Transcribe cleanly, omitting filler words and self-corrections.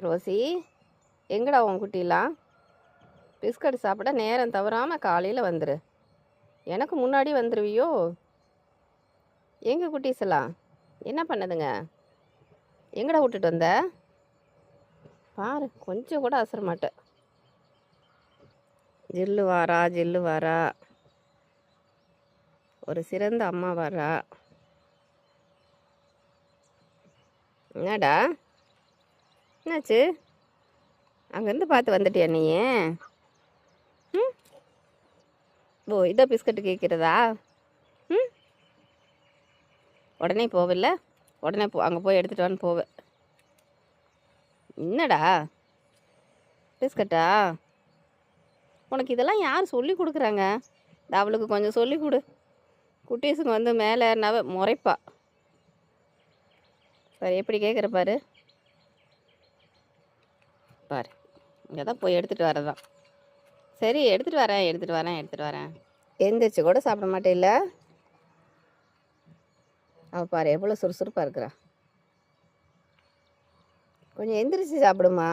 Rousey, எங்கடா உன் குட்டிலாம்? Biscuit சாப்பிட நேரம் தவறாமல் காலையில் வந்துரு. எனக்கு முன்னாடி வந்துடுவியோ? எங்கள் குட்டீஸெல்லாம் என்ன பண்ணுதுங்க? எங்கடா விட்டுட்டு வந்த? பாரு, கொஞ்சம் கூட அசர மாட்டேன். ஜில்லு வாரா, ஜில்லு வாரா, ஒரு சிறந்த அம்மா வாரா. என்னடா என்னாச்சு? அங்கேருந்து பார்த்து வந்துட்டியா நீ? ம், ஓ, இதோ பிஸ்கட்டு கேட்குறதா? ம், உடனே போவில்ல? உடனே அங்கே போய் எடுத்துகிட்டு வான்னு போவேன். என்னடா பிஸ்கட்டா? உனக்கு இதெல்லாம் யார் சொல்லி கொடுக்குறாங்க? அவளுக்கு கொஞ்சம் சொல்லி கொடு. குட்டீஸுங்க வந்து மேலே ஏறினாவே முறைப்பா. பாரு எப்படி கேட்குற பாரு. பாரு, இங்கே தான் போய் எடுத்துகிட்டு வரதான். சரி, எடுத்துகிட்டு வரேன். எந்திரிச்சு கூட சாப்பிட மாட்டேல்ல? அவள் பாரு எவ்வளோ சுறுசுறுப்பாக இருக்கிறா. கொஞ்சம் எந்திரிச்சு சாப்பிடுமா.